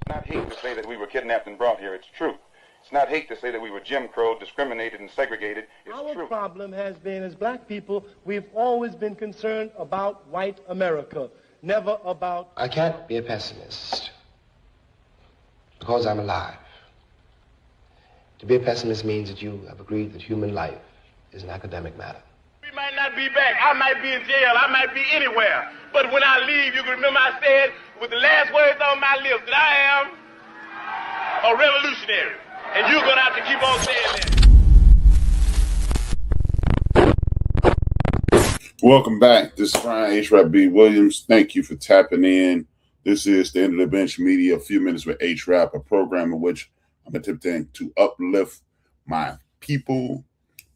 It's not hate to say that we were kidnapped and brought here. It's true. It's not hate to say that we were Jim Crow, discriminated and segregated. It's true. Our problem has been, as black people, we've always been concerned about white America, never about... I can't be a pessimist because I'm alive. To be a pessimist means that you have agreed that human life is an academic matter. We might not be back. I might be in jail. I might be anywhere. But when I leave, you can remember I said with the last words on my lips that I am a revolutionary. And you're going to have to keep on saying that. Welcome back. This is Ryan HRap B. Williams. Thank you for tapping in. This is the End of the Bench Media, a few minutes with HRap, a program in which I'm attempting to uplift my people,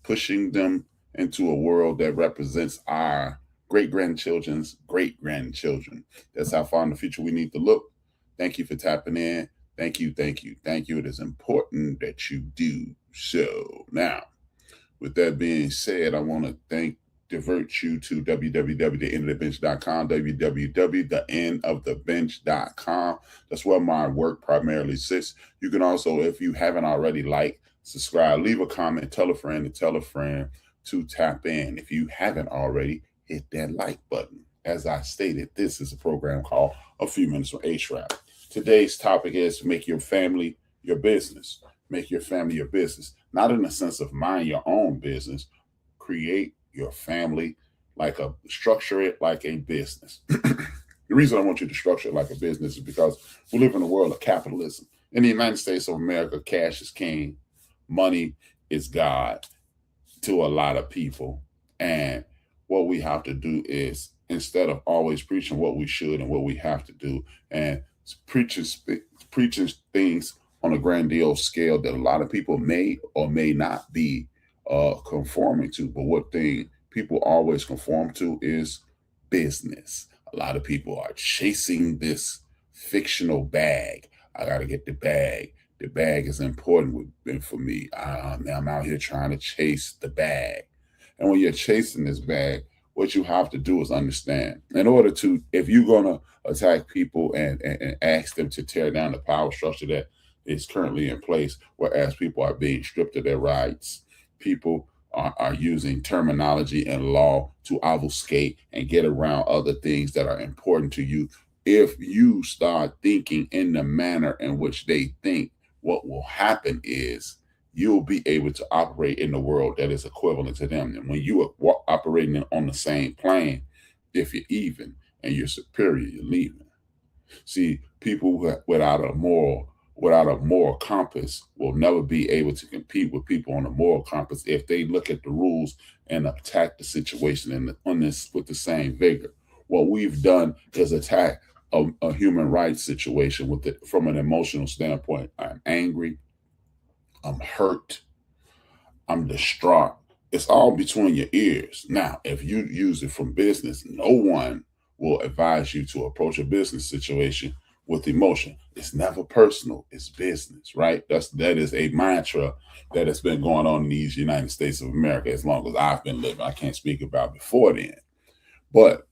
pushing them into a world that represents our great-grandchildren's great-grandchildren. That's how far in the future we need to look. Thank you for tapping in. Thank you, thank you, thank you. It is important that you do so. Now, with that being said, I want to divert you to www.theendofthebench.com, www.theendofthebench.com. That's where my work primarily sits. You can also, if you haven't already, like, subscribe, leave a comment, tell a friend to tap in. If you haven't already, hit that like button. As I stated, this is a program called A Few Minutes with HRap. Today's topic is make your family your business. Make your family your business. Not in the sense of mind your own business. Create your family structure it like a business. The reason I want you to structure it like a business is because we live in a world of capitalism. In the United States of America, cash is king. Money is God to a lot of people. And what we have to do is, instead of always preaching what we should and what we have to do, and preaching things on a grandiose scale that a lot of people may or may not be conforming to, but what thing people always conform to is business. A lot of people are chasing this fictional bag. I got to get the bag. The bag is important for me. I'm out here trying to chase the bag. And when you're chasing this bag, what you have to do is understand. In order to, if you're going to attack people and ask them to tear down the power structure that is currently in place, whereas people are being stripped of their rights, people are using terminology and law to obfuscate and get around other things that are important to you. If you start thinking in the manner in which they think, what will happen is you'll be able to operate in the world that is equivalent to them. And when you are operating on the same plane, if you're even and you're superior, you're leaving. See, people without a moral compass will never be able to compete with people on a moral compass if they look at the rules and attack the situation with the same vigor. What we've done is attack a human rights situation from an emotional standpoint. I'm angry. I'm hurt. I'm distraught. It's all between your ears. Now, if you use it from business, no one will advise you to approach a business situation with emotion. It's never personal. It's business, right? That is a mantra that has been going on in these United States of America as long as I've been living. I can't speak about before then. But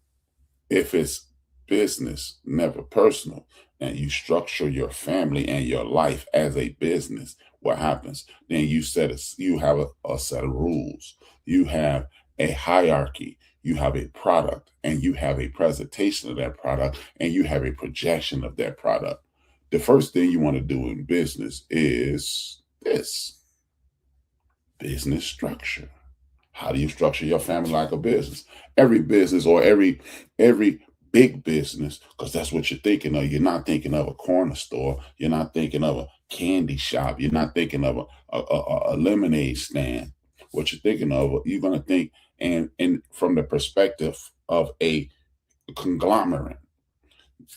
if it's business, never personal, and you structure your family and your life as a business, what happens? Then you have a set of rules. You have a hierarchy. You have a product, and you have a presentation of that product, and you have a projection of that product. The first thing you want to do in business is this: business structure. How do you structure your family like a business? Every business, or every big business, because that's what you're thinking of. You're not thinking of a corner store. You're not thinking of a candy shop. You're not thinking of a lemonade stand. What you're thinking of, you're going to think and from the perspective of a conglomerate.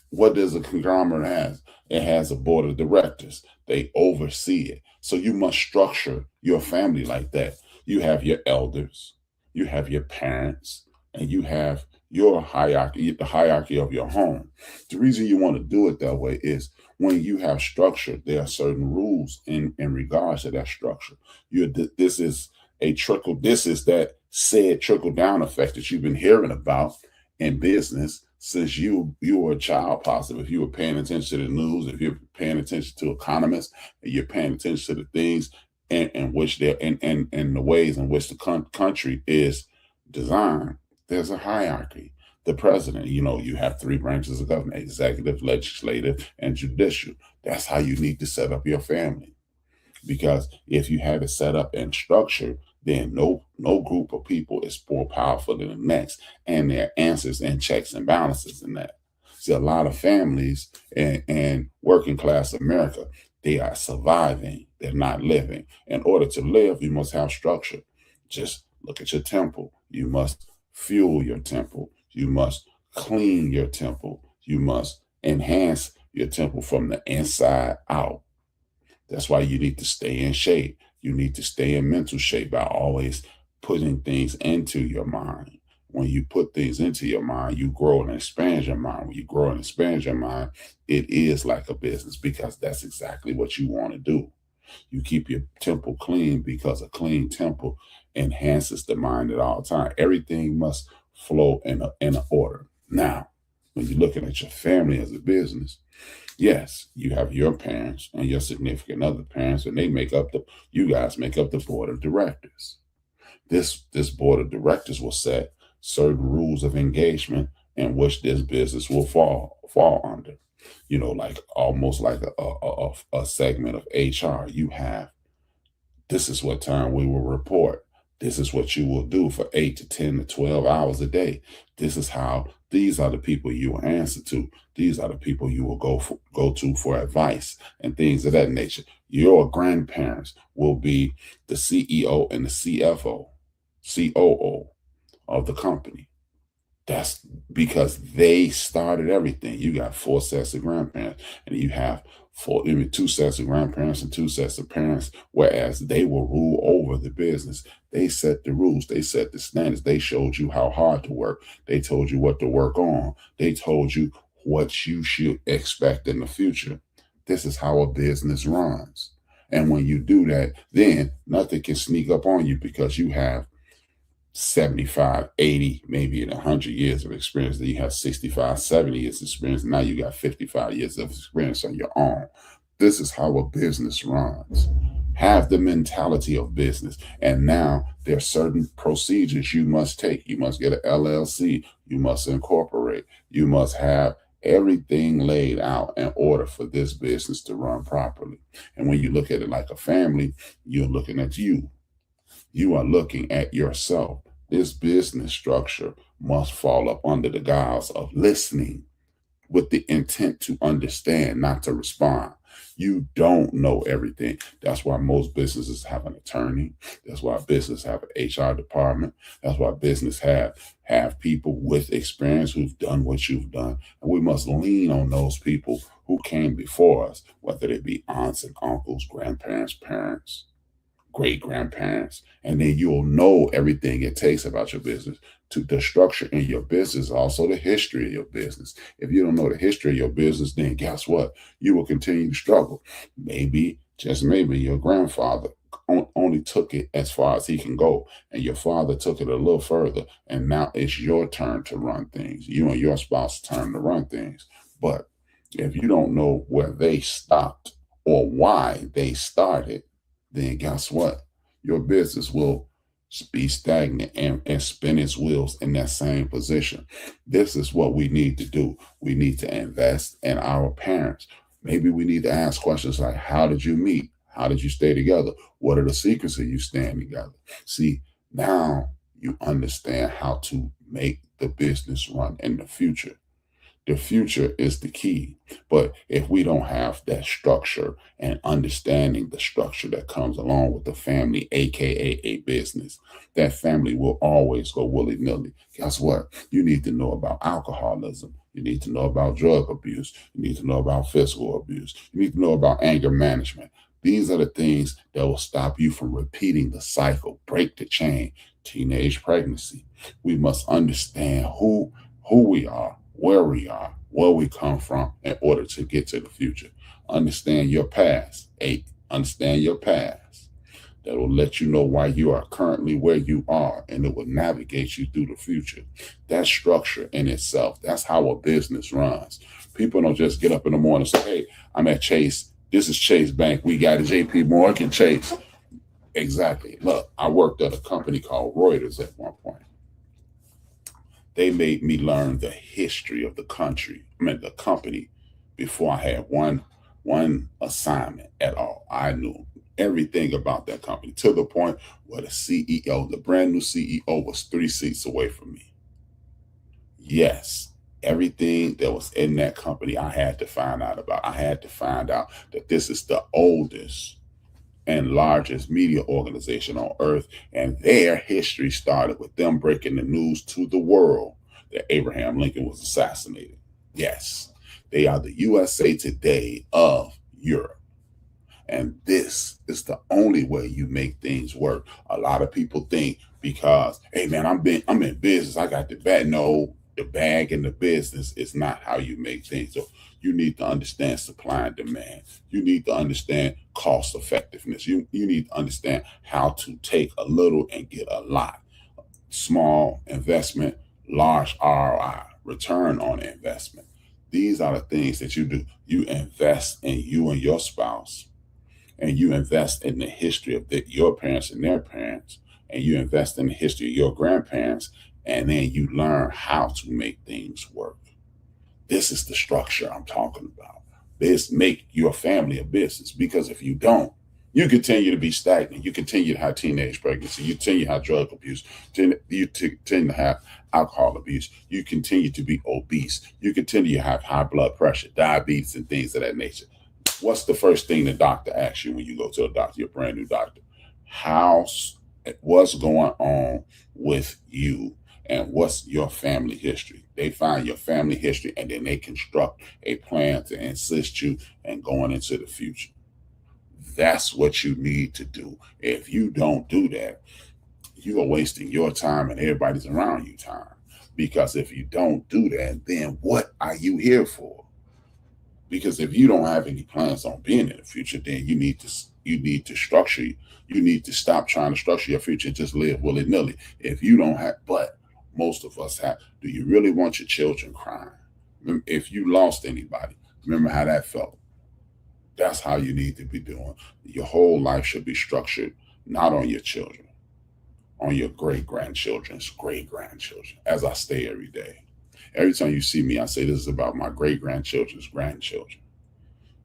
What does a conglomerate have? It has a board of directors. They oversee it. So you must structure your family like that. You have your elders, you have your parents, and you have your hierarchy, the hierarchy of your home. The reason you want to do it that way is when you have structure, there are certain rules in regards to that structure. This is that said trickle down effect that you've been hearing about in business since you were a child, possibly. If you were paying attention to the news, if you're paying attention to economists, and you're paying attention to the things in which they're in the ways in which the country is designed, there's a hierarchy. The president, you have 3 branches of government: executive, legislative, and judicial. That's how you need to set up your family. Because if you have it set up and structured, then no group of people is more powerful than the next, and there are answers and checks and balances in that. See, a lot of families in working class America, they are surviving, they're not living. In order to live, you must have structure. Just look at your temple. You must fuel your temple. You must clean your temple. You must enhance your temple from the inside out. That's why you need to stay in shape. You need to stay in mental shape by always putting things into your mind. When you put things into your mind, you grow and expand your mind. When you grow and expand your mind, it is like a business, because that's exactly what you want to do. You keep your temple clean, because a clean temple enhances the mind at all times. Everything must flow in a order. Now, when you're looking at your family as a business, yes, you have your parents and your significant other parents, and you guys make up the board of directors. This board of directors will set certain rules of engagement in which this business will fall under. Like almost like a segment of HR. You have, this is what time we will report. This is what you will do for 8 to 10 to 12 hours a day. These are the people you will answer to. These are the people you will go to for advice and things of that nature. Your grandparents will be the CEO and the COO of the company. That's because they started everything. You got 4 sets of grandparents, and you have 2 sets of grandparents and 2 sets of parents, whereas they will rule over the business. They set the rules. They set the standards. They showed you how hard to work. They told you what to work on. They told you what you should expect in the future. This is how a business runs. And when you do that, then nothing can sneak up on you, because you have 75, 80, maybe 100 years of experience. Then you have 65, 70 years of experience. Now you got 55 years of experience on your own. This is how a business runs. Have the mentality of business. And now there are certain procedures you must take. You must get an LLC. You must incorporate. You must have everything laid out in order for this business to run properly. And when you look at it like a family, you're looking at you. You are looking at yourself. This business structure must fall up under the guise of listening with the intent to understand, not to respond. You don't know everything. That's why most businesses have an attorney. That's why business have an HR department. That's why business have people with experience who've done what you've done. And we must lean on those people who came before us, whether they be aunts and uncles, grandparents, parents, great-grandparents, and then you'll know everything it takes about your business. To the structure in your business, also the history of your business. If you don't know the history of your business, then guess what? You will continue to struggle. Maybe, just maybe, your grandfather only took it as far as he can go, and your father took it a little further, and now it's your turn to run things. You and your spouse's turn to run things. But if you don't know where they stopped or why they started, then guess what? Your business will be stagnant and spin its wheels in that same position. This is what we need to do. We need to invest in our parents. Maybe we need to ask questions like, how did you meet? How did you stay together? What are the secrets of you staying together? See, now you understand how to make the business run in the future. The future is the key. But if we don't have that structure and understanding the structure that comes along with the family, aka a business, that family will always go willy-nilly. Guess what? You need to know about alcoholism. You need to know about drug abuse. You need to know about physical abuse. You need to know about anger management. These are the things that will stop you from repeating the cycle, break the chain, teenage pregnancy. We must understand who we are, where we are, where we come from in order to get to the future. Understand your past. 8, understand your past. that will let you know why you are currently where you are, and it will navigate you through the future. That structure in itself, that's how a business runs. People don't just get up in the morning and say, hey, I'm at Chase. This is Chase Bank. We got a JP Morgan Chase. Exactly. Look, I worked at a company called Reuters at one point. They made me learn the history of the company before I had one assignment at all. I knew everything about that company to the point where the CEO, the brand new CEO, was 3 seats away from me. Yes, everything that was in that company, I had to find out about. I had to find out that this is the oldest and largest media organization on earth, and their history started with them breaking the news to the world that Abraham Lincoln was assassinated. Yes, they are the USA Today of Europe. And this is the only way you make things work. A lot of people think because, hey man, I'm in business, I got the bag. No, the bag in the business is not how you make things. So you need to understand supply and demand. You need to understand cost effectiveness. You need to understand how to take a little and get a lot. Small investment, large ROI, return on investment. These are the things that you do. You invest in you and your spouse, and you invest in the history of your parents and their parents, and you invest in the history of your grandparents, and then you learn how to make things work. This is the structure I'm talking about. This make your family a business, because if you don't, you continue to be stagnant. You continue to have teenage pregnancy. You continue to have drug abuse. You tend to have alcohol abuse. You continue to be obese. You continue to have high blood pressure, diabetes, and things of that nature. What's the first thing the doctor asks you when you go to a doctor, your brand new doctor? What's going on with you, and what's your family history? They find your family history, and then they construct a plan to assist you in going into the future. That's what you need to do. If you don't do that, you are wasting your time and everybody's around you time. Because if you don't do that, then what are you here for? Because if you don't have any plans on being in the future, then you need to structure. You need to stop trying to structure your future and just live willy-nilly. If you don't have, but most of us have. Do you really want your children crying? If you lost anybody, remember how that felt. That's how you need to be doing. Your whole life should be structured not on your children, on your great-grandchildren's great-grandchildren, as I say every day. Every time you see me, I say this is about my great-grandchildren's grandchildren.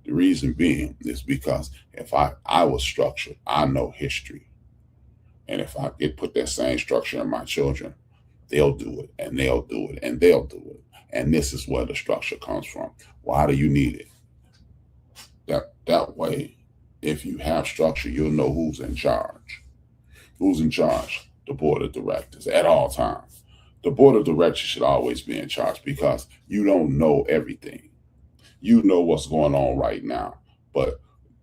The reason being is because if I was structured, I know history. And if I put that same structure in my children, they'll do it, and they'll do it, and they'll do it. And this is where the structure comes from. Why do you need it? That way, if you have structure, you'll know who's in charge. Who's in charge? The board of directors at all times. The board of directors should always be in charge, because you don't know everything. You know what's going on right now, but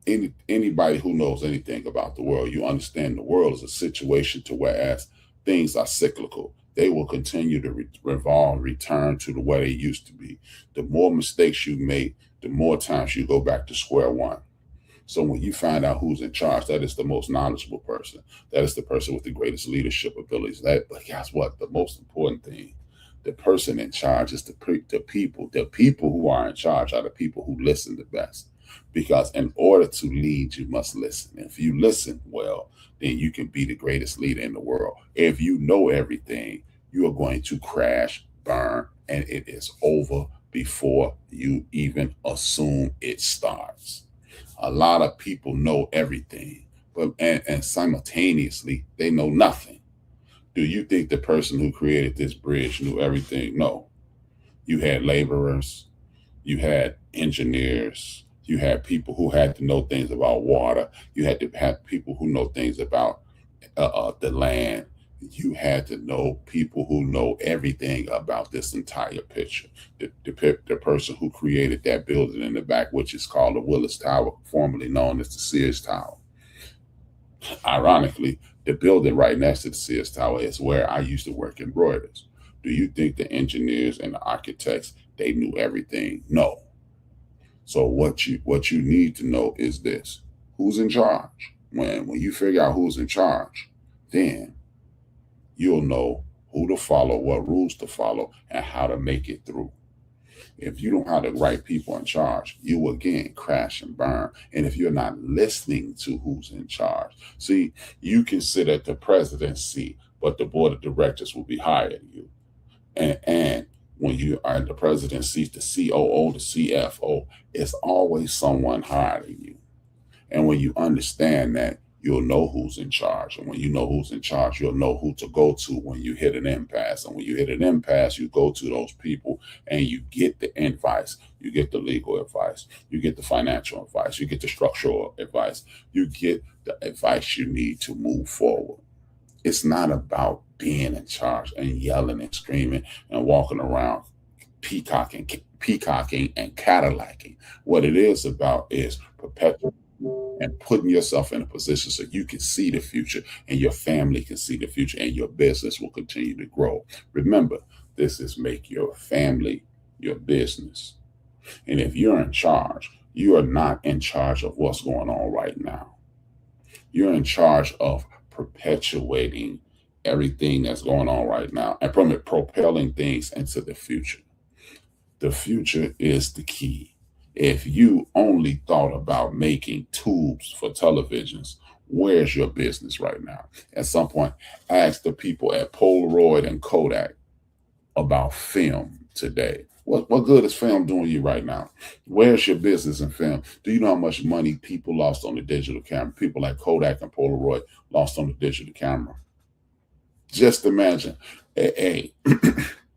anybody who knows anything about the world, you understand the world is a situation to whereas things are cyclical. They will continue to return to the way they used to be. The more mistakes you make, the more times you go back to square one. So when you find out who's in charge, that is the most knowledgeable person. That is the person with the greatest leadership abilities. But guess what? The most important thing, the person in charge is the people. The people who are in charge are the people who listen the best. Because in order to lead, you must listen. If you listen well, then you can be the greatest leader in the world. If you know everything, you are going to crash, burn, and it is over before you even assume it starts. A lot of people know everything, but and simultaneously they know nothing. Do you think the person who created this bridge knew everything? No. You had laborers, you had engineers, you had people who had to know things about water, you had to have people who know things about the land. You had to know people who know everything about this entire picture. The person who created that building in the back, which is called the Willis Tower, formerly known as the Sears Tower. Ironically, the building right next to the Sears Tower is where I used to work in Reuters. Do you think the engineers and the architects, they knew everything? No. So what you need to know is this: who's in charge? When you figure out who's in charge, then you'll know who to follow, what rules to follow, and how to make it through. If you don't have the right people in charge, you will again crash and burn. And if you're not listening to who's in charge, see, you can sit at the presidency, but the board of directors will be hiring you. And when you are in the presidency, the COO, the CFO, it's always someone hiring you. And when you understand that, you'll know who's in charge. And when you know who's in charge, you'll know who to go to when you hit an impasse. And when you hit an impasse, you go to those people and you get the advice. You get the legal advice. You get the financial advice. You get the structural advice. You get the advice you need to move forward. It's not about being in charge and yelling and screaming and walking around peacocking and Cadillacing. What it is about is perpetual and putting yourself in a position so you can see the future and your family can see the future and your business will continue to grow. Remember, this is make your family your business. And if you're in charge, you are not in charge of what's going on right now. You're in charge of perpetuating everything that's going on right now and propelling things into the future. The future is the key. If you only thought about making tubes for televisions, where's your business right now? At some point, ask the people at Polaroid and Kodak about film today. What good is film doing you right now? Where's your business in film? Do you know how much money people lost on the digital camera? People like Kodak and Polaroid lost on the digital camera. Just imagine,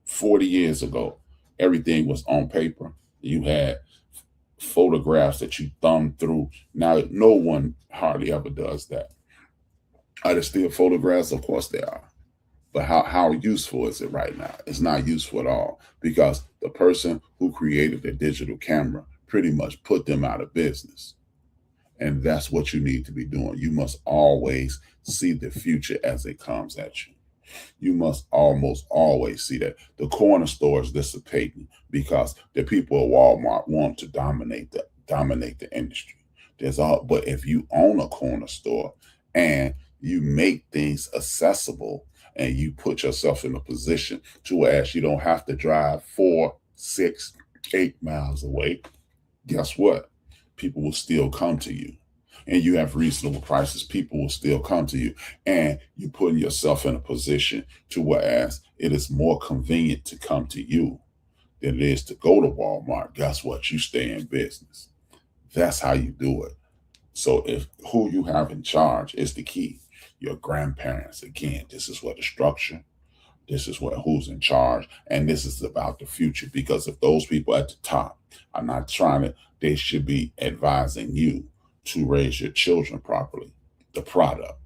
40 years ago, everything was on paper. You had photographs that you thumbed through. Now, no one hardly ever does that. Are there still photographs? Of course there are. But how useful is it right now? It's not useful at all because the person who created the digital camera pretty much put them out of business. And that's what you need to be doing. You must always see the future as it comes at you. You must almost always see that the corner store is dissipating because the people at Walmart want to dominate the industry. But if you own a corner store and you make things accessible and you put yourself in a position to where you don't have to drive 4, 6, 8 miles away, guess what? People will still come to you. And you have reasonable prices, people will still come to you. And you're putting yourself in a position to whereas it is more convenient to come to you than it is to go to Walmart. Guess what? You stay in business. That's how you do it. So if who you have in charge is the key. Your grandparents, again, this is what the structure, this is what who's in charge, and this is about the future. Because if those people at the top are not they should be advising you to raise your children properly, the product.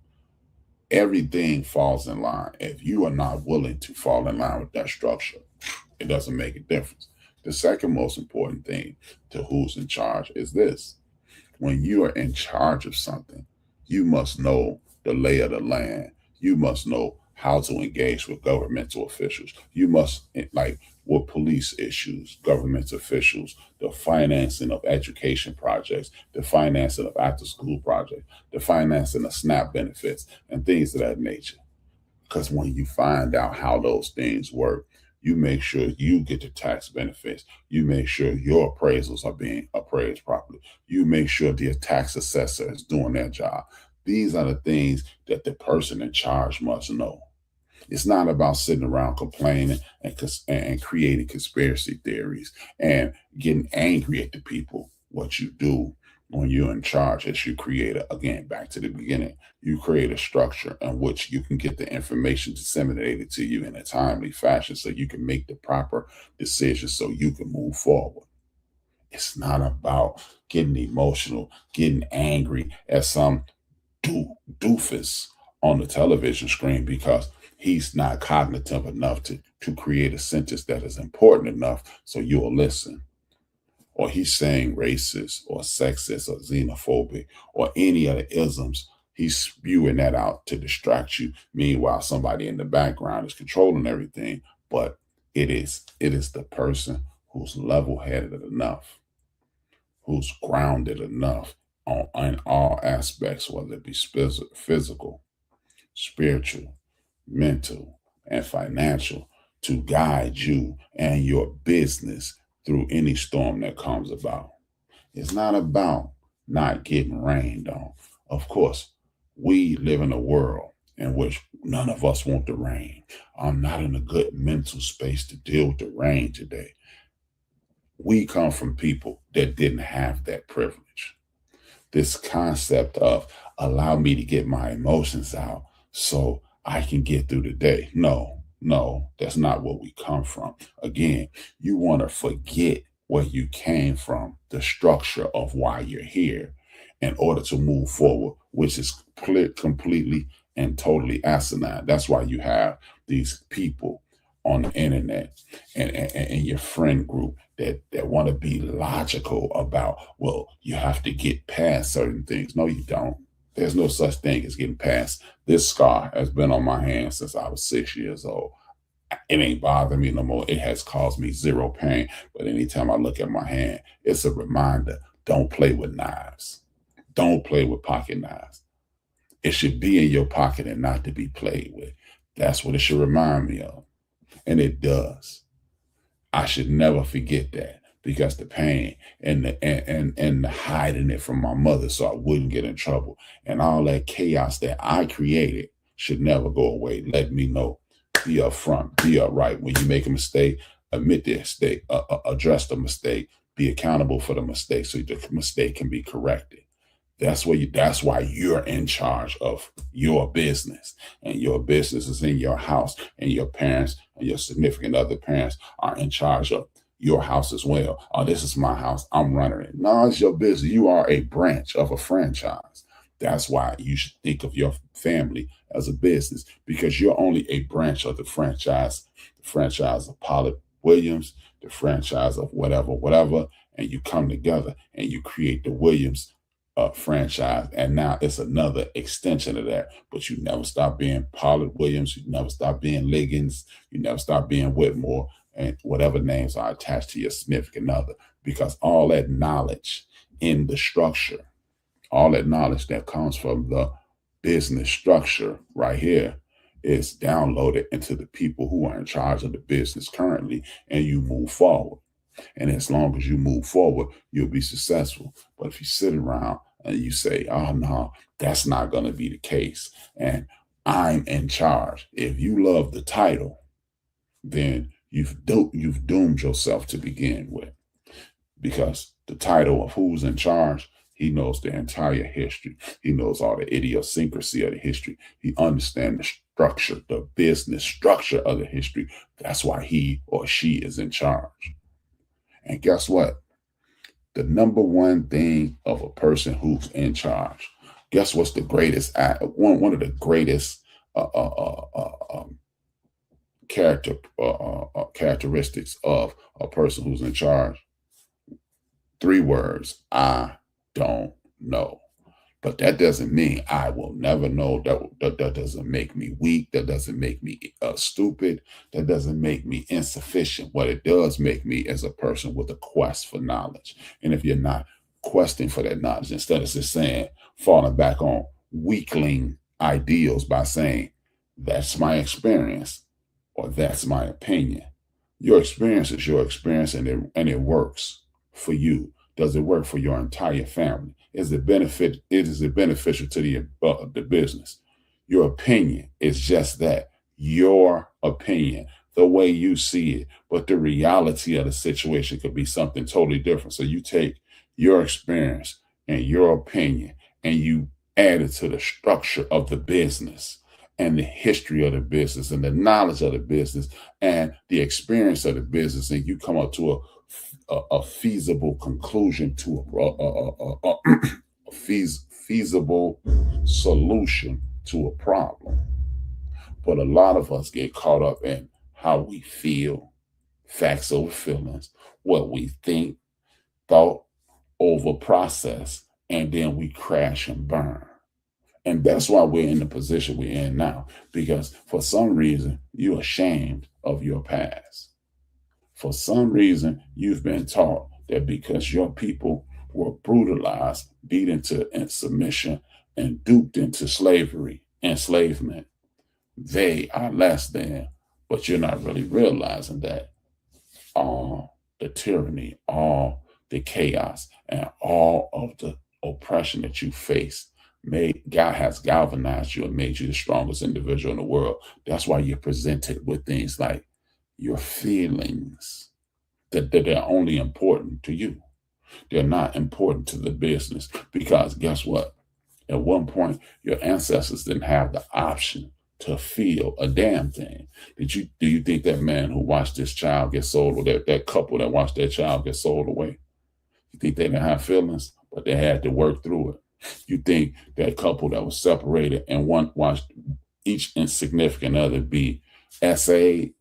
Everything falls in line. If you are not willing to fall in line with that structure, it doesn't make a difference. The second most important thing to who's in charge is this. When you are in charge of something, you must know the lay of the land. You must know how to engage with governmental officials. You must, like with police issues, government officials, the financing of education projects, the financing of after-school projects, the financing of SNAP benefits, and things of that nature. Because when you find out how those things work, you make sure you get the tax benefits. You make sure your appraisals are being appraised properly. You make sure the tax assessor is doing their job. These are the things that the person in charge must know. It's not about sitting around complaining and creating conspiracy theories and getting angry at the people. What you do when you're in charge is you create, again, back to the beginning, you create a structure in which you can get the information disseminated to you in a timely fashion so you can make the proper decisions so you can move forward. It's not about getting emotional, getting angry at some doofus on the television screen because he's not cognitive enough to create a sentence that is important enough so you'll listen. Or he's saying racist or sexist or xenophobic or any other isms. He's spewing that out to distract you. Meanwhile, somebody in the background is controlling everything. But it is the person who's level-headed enough, who's grounded enough in all aspects, whether it be physical, spiritual, mental, and financial, to guide you and your business through any storm that comes about. It's not about not getting rained on. Of course, we live in a world in which none of us want the rain. I'm not in a good mental space to deal with the rain today. We come from people that didn't have that privilege. This concept of allow me to get my emotions out so I can get through the day. No, that's not where we come from. Again, you want to forget where you came from, the structure of why you're here, in order to move forward, which is completely and totally asinine. That's why you have these people on the internet and your friend group that want to be logical about, well, you have to get past certain things. No, you don't. There's no such thing as getting past. This scar has been on my hand since I was 6 years old. It ain't bothering me no more. It has caused me zero pain. But anytime I look at my hand, it's a reminder, don't play with knives. Don't play with pocket knives. It should be in your pocket and not to be played with. That's what it should remind me of. And it does. I should never forget that, because the pain and the hiding it from my mother so I wouldn't get in trouble and all that chaos that I created should never go away. Let me know. Be upfront, be upright. When you make a mistake, admit the mistake, address the mistake, be accountable for the mistake so the mistake can be corrected. That's why you're in charge of your business, and your business is in your house, and your parents and your significant other parents are in charge of your house as well. Oh, this is my house. I'm running it. No, it's your business. You are a branch of a franchise. That's why you should think of your family as a business, because you're only a branch of the franchise of Pollard Williams, the franchise of whatever, and you come together and you create the Williams franchise, and now it's another extension of that. But you never stop being Pollard Williams, you never stop being Liggins, you never stop being Whitmore, and whatever names are attached to your significant other, because all that knowledge in the structure, all that knowledge that comes from the business structure right here is downloaded into the people who are in charge of the business currently, and you move forward. And as long as you move forward, you'll be successful. But if you sit around and you say, oh, no, that's not going to be the case, and I'm in charge. If you love the title, then you've doomed yourself to begin with, because the title of who's in charge, he knows the entire history. He knows all the idiosyncrasy of the history. He understands the structure, the business structure of the history. That's why he or she is in charge. And guess what? The number one thing of a person who's in charge, guess what's the greatest, one of the greatest characteristics of a person who's in charge? 3 words: I don't know. But that doesn't mean I will never know. That doesn't make me weak. That doesn't make me stupid. That doesn't make me insufficient. What it does make me is a person with a quest for knowledge. And if you're not questing for that knowledge, instead of just saying, falling back on weakling ideals by saying, that's my experience or that's my opinion. Your experience is your experience, and it works for you. Does it work for your entire family? Is it beneficial to the business? Your opinion is just that, your opinion, the way you see it. But the reality of the situation could be something totally different. So you take your experience and your opinion and you add it to the structure of the business and the history of the business and the knowledge of the business and the experience of the business, and you come up to a feasible conclusion, to a feasible solution to a problem. But a lot of us get caught up in how we feel, facts over feelings, what we think, thought over process, and then we crash and burn. And that's why we're in the position we're in now, because for some reason you're ashamed of your past. For some reason, you've been taught that because your people were brutalized, beat into submission, and duped into slavery, enslavement. They are less than, but you're not really realizing that all the tyranny, all the chaos, and all of the oppression that you face God has galvanized you and made you the strongest individual in the world. That's why you're presented with things like your feelings, that they're only important to you. They're not important to the business, because guess what? At one point, your ancestors didn't have the option to feel a damn thing. Do you think that man who watched this child get sold, or that couple that watched their child get sold away, you think they didn't have feelings, but they had to work through it? You think that couple that was separated and one watched each insignificant other be essayed,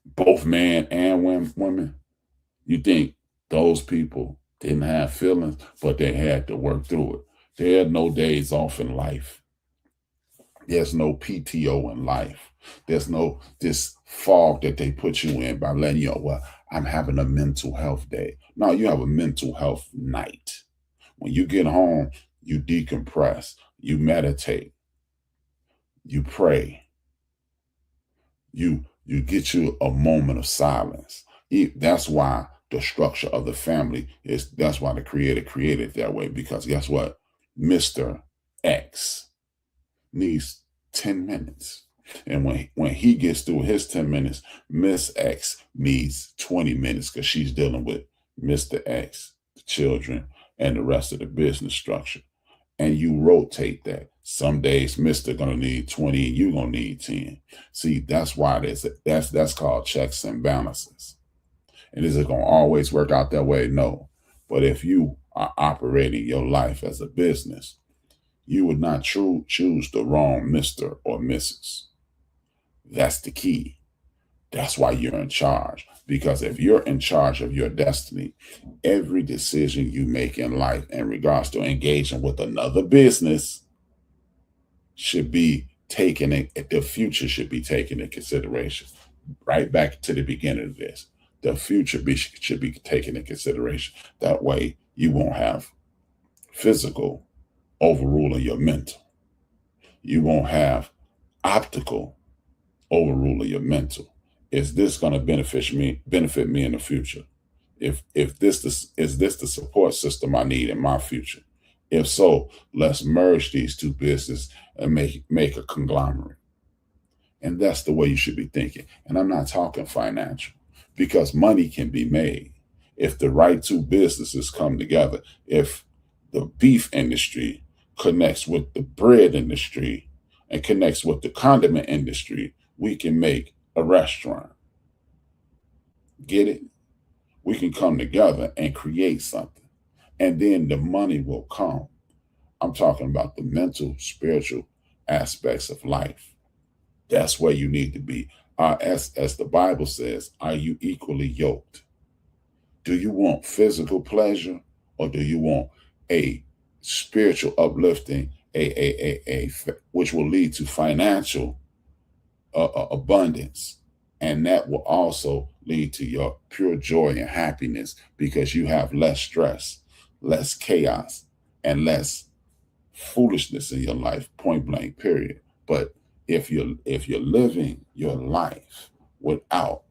both man and women? You think those people didn't have feelings, but they had to work through it? There are no days off in life. There's no PTO in life. There's no this fog that they put you in by letting you know, well, I'm having a mental health day. No, you have a mental health night. When you get home, you decompress, you meditate, you pray, you get you a moment of silence. That's why the structure of the family that's why the creator created it that way, because guess what? Mr. X needs 10 minutes. And when he gets through his 10 minutes, Miss X needs 20 minutes, because she's dealing with Mr. X, the children, and the rest of the business structure. And you rotate that. Some days Mr. gonna need 20 and you gonna need 10. See, that's why that's called checks and balances. And is it gonna always work out that way? No. But if you are operating your life as a business, you would not choose the wrong Mr. or Mrs. That's the key. That's why you're in charge. Because if you're in charge of your destiny, every decision you make in life in regards to engaging with another business should be taken in, the future should be taken in consideration. Right back to the beginning of this. The future should be taken in consideration. That way you won't have physical overruling your mental. You won't have optical overruling your mental. Is this going to benefit me in the future? Is this the support system I need in my future? If so, let's merge these two businesses and make a conglomerate. And that's the way you should be thinking. And I'm not talking financial, because money can be made if the right two businesses come together. If the beef industry connects with the bread industry and connects with the condiment industry, we can make a restaurant. Get it? We can come together and create something, and then the money will come. I'm talking about the mental, spiritual aspects of life. That's where you need to be. As the Bible says, are you equally yoked? Do you want physical pleasure, or do you want a spiritual uplifting, which will lead to financial abundance? And that will also lead to your pure joy and happiness, because you have less stress, less chaos, and less foolishness in your life, point blank, period. But if you're living your life without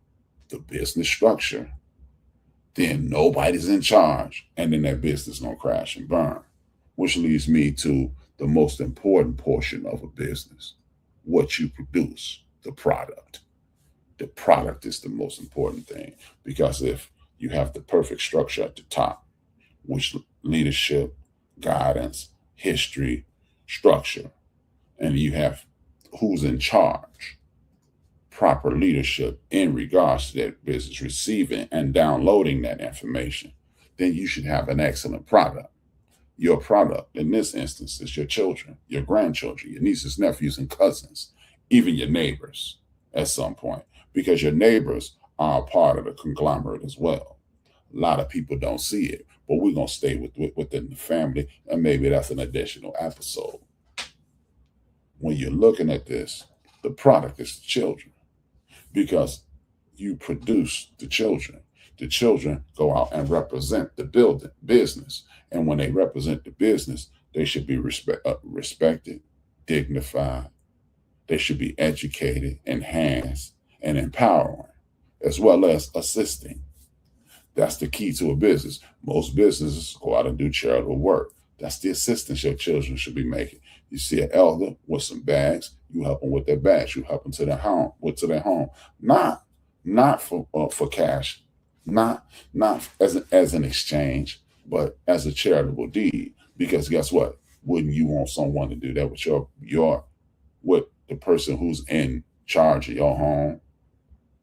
the business structure, then nobody's in charge, and then that business gonna crash and burn. Which leads me to the most important portion of a business: what you produce, the product. The product is the most important thing, because if you have the perfect structure at the top, which leadership, guidance, history, structure, and you have who's in charge, proper leadership in regards to that business, receiving and downloading that information, then you should have an excellent product. Your product in this instance is your children, your grandchildren, your nieces, nephews, and cousins, even your neighbors at some point, because your neighbors are a part of the conglomerate as well. A lot of people don't see it, but we're going to stay within the family, and maybe that's an additional episode. When you're looking at this, the product is the children, because you produce the children. the children go out and represent the business. And when they represent the business, they should be respected, dignified. They should be educated, enhanced, and empowering, as well as assisting. That's the key to a business. Most businesses go out and do charitable work. That's the assistance your children should be making. You see an elder with some bags, you help them with their bags. You help them to their home, not for cash, not as an exchange, but as a charitable deed. Because guess what? Wouldn't you want someone to do that with the person who's in charge of your home?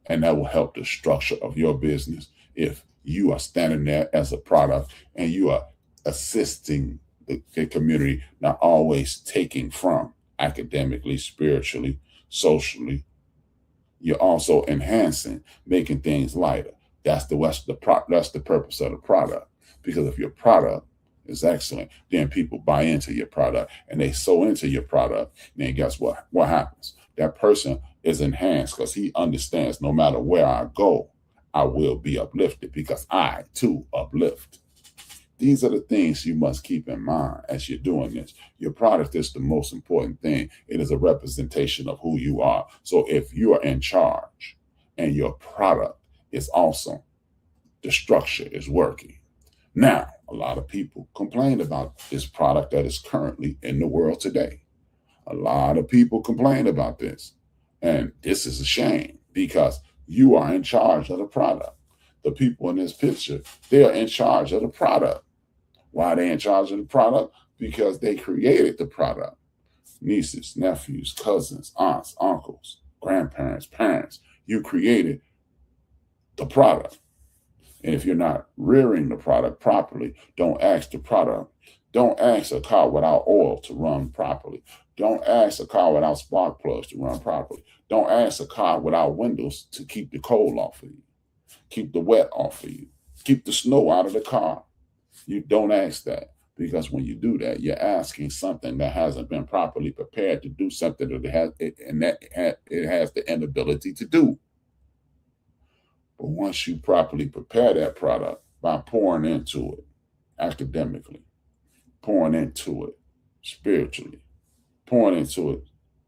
And that will help the structure of your business if you are standing there as a product and you are assisting the community, not always taking from academically, spiritually, socially. You're also enhancing, making things lighter. That's the purpose of the product. Because if your product is excellent, then people buy into your product and they sow into your product. Then guess what? What happens? That person is enhanced because he understands no matter where I go, I will be uplifted because I too uplift. These are the things you must keep in mind as you're doing this. Your product is the most important thing. It is a representation of who you are. So if you are in charge and your product is awesome, the structure is working. Now, a lot of people complain about this product that is currently in the world today. A lot of people complain about this. And this is a shame because you are in charge of the product. The people in this picture, they are in charge of the product. Why are they in charge of the product? Because they created the product. Nieces, nephews, cousins, aunts, uncles, grandparents, parents. You created the product. And if you're not rearing the product properly, don't ask the product. Don't ask a car without oil to run properly. Don't ask a car without spark plugs to run properly. Don't ask a car without windows to keep the cold off of you, keep the wet off of you, keep the snow out of the car. You don't ask that, because when you do that, you're asking something that hasn't been properly prepared to do something that it has the inability to do. But once you properly prepare that product by pouring into it academically, pouring into it spiritually, pouring into it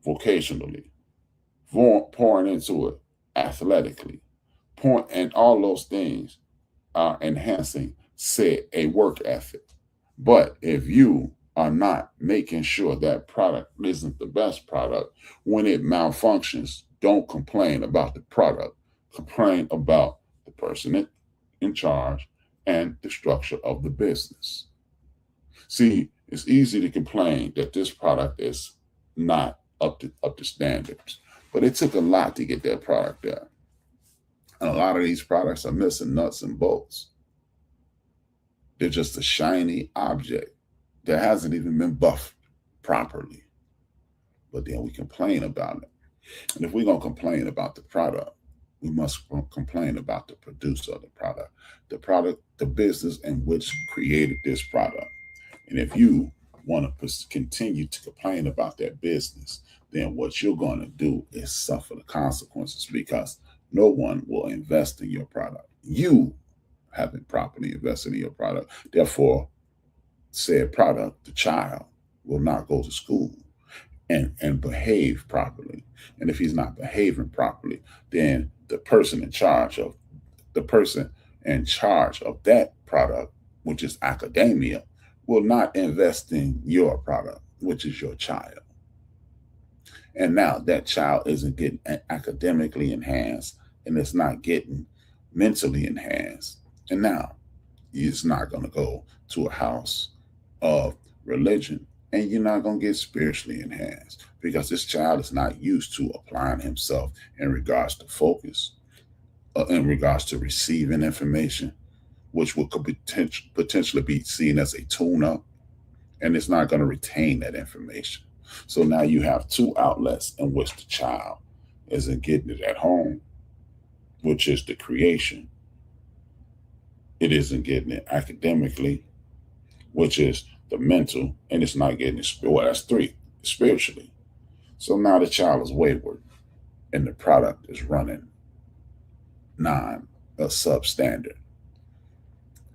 vocationally, pouring into it athletically, and all those things are enhancing, say, a work ethic. But if you are not making sure that product isn't the best product, when it malfunctions, don't complain about the product. Complain about the person in charge and the structure of the business. See, it's easy to complain that this product is not up to standards, but it took a lot to get that product there. And a lot of these products are missing nuts and bolts. They're just a shiny object that hasn't even been buffed properly. But then we complain about it. And if we're going to complain about the product, we must complain about the producer of the product, the business in which created this product. And if you want to continue to complain about that business, then what you're going to do is suffer the consequences, because no one will invest in your product. You haven't properly invested in your product. Therefore, said product, the child, will not go to school and behave properly. And if he's not behaving properly, then the person in charge of that product, which is academia, will not invest in your product, which is your child. And now that child isn't getting academically enhanced, and it's not getting mentally enhanced. And now he's not going to go to a house of religion, and you're not going to get spiritually enhanced, because this child is not used to applying himself in regards to focus, in regards to receiving information, which could potentially be seen as a tune-up, and it's not going to retain that information. So now you have two outlets in which the child isn't getting it at home, which is the creation. It isn't getting it academically, which is the mental, and it's not getting it, well, that's three, spiritually. So now the child is wayward, and the product is running substandard.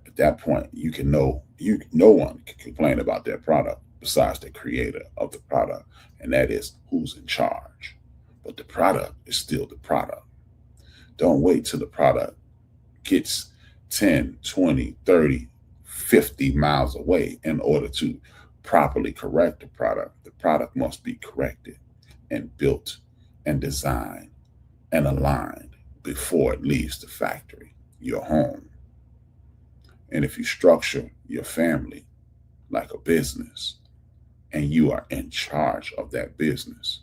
At that point, no one can complain about their product besides the creator of the product, and that is who's in charge. But the product is still the product. Don't wait till the product gets 10, 20, 30, 50 miles away in order to properly correct the product. The product must be corrected and built and designed and aligned before it leaves the factory, your home. And if you structure your family like a business and you are in charge of that business,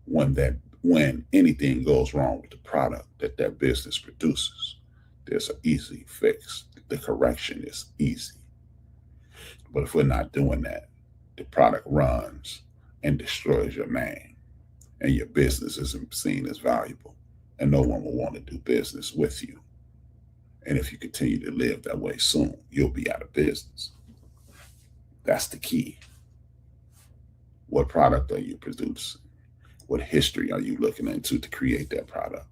when anything goes wrong with the product that business produces, there's an easy fix. The correction is easy. But if we're not doing that, the product runs and destroys your name, and your business isn't seen as valuable, and no one will want to do business with you. And if you continue to live that way, soon you'll be out of business. That's the key. What product are you producing? What history are you looking into to create that product?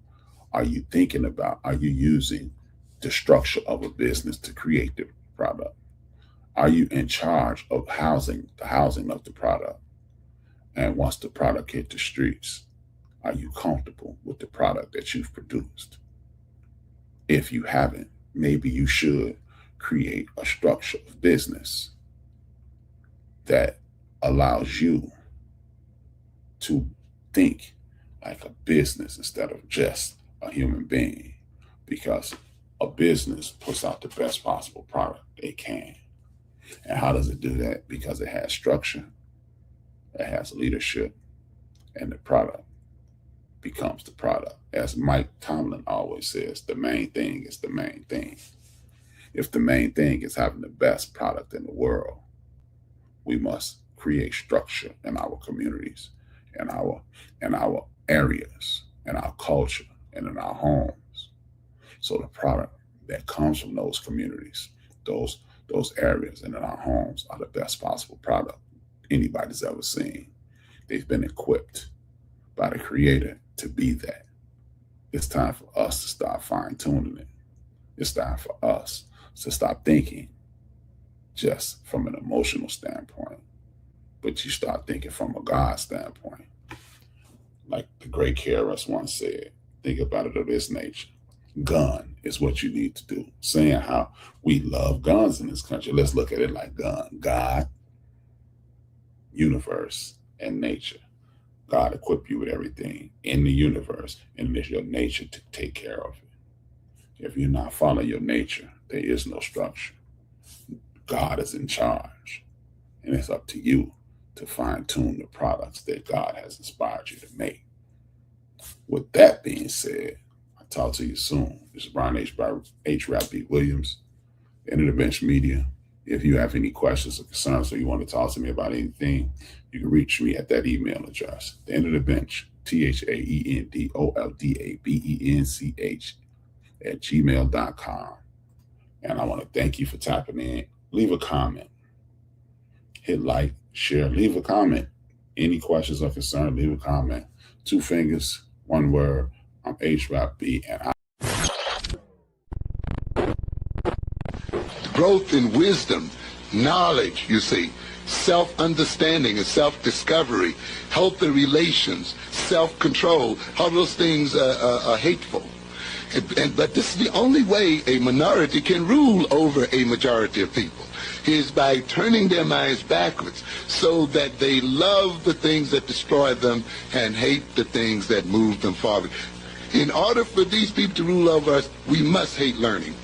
Are you using the structure of a business to create the product? Are you in charge of the housing of the product? And once the product hit the streets, are you comfortable with the product that you've produced? If you haven't, maybe you should create a structure of business that allows you to think like a business instead of just a human being, because a business puts out the best possible product they can. And how does it do that? Because it has structure, it has leadership, and the product becomes the product. As Mike Tomlin always says, the main thing is the main thing. If the main thing is having the best product in the world, we must create structure in our communities, in our areas, in our culture, and in our homes. So the product that comes from those communities, those areas, and in our homes are the best possible product anybody's ever seen. They've been equipped by the Creator to be that. It's time for us to start fine-tuning it. It's time for us to stop thinking just from an emotional standpoint, but you start thinking from a God standpoint. Like the great KRS once said, think about it of this nature. Gun is what you need to do. Saying how we love guns in this country. Let's look at it like gun. God, universe, and nature. God equipped you with everything in the universe, and it's your nature to take care of it. If you're not following your nature, there is no structure. God is in charge, and it's up to you to fine-tune the products that God has inspired you to make. With that being said, I'll talk to you soon. This is Brian HRap B. Williams, End of the Bench Media. If you have any questions or concerns, or you want to talk to me about anything, you can reach me at that email address, the End of the Bench, THAENDOLDABENCH @gmail.com. And I want to thank you for tapping in. Leave a comment, hit like, share, leave a comment. Any questions or concerns, leave a comment. 2 fingers, 1 word. I'm HRap B, and growth in wisdom, knowledge, you see, self-understanding and self-discovery, healthy relations, self-control, all those things are hateful. But this is the only way a minority can rule over a majority of people, is by turning their minds backwards so that they love the things that destroy them and hate the things that move them forward. In order for these people to rule over us, we must hate learning.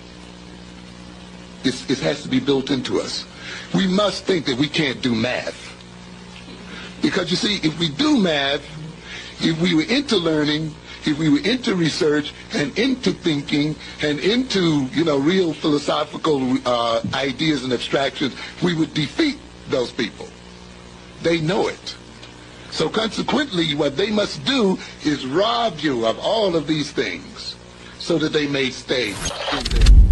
It has to be built into us. We must think that we can't do math. Because you see, if we do math, if we were into learning, if we were into research and into thinking and into, real philosophical ideas and abstractions, we would defeat those people. They know it. So consequently, what they must do is rob you of all of these things so that they may stay in there.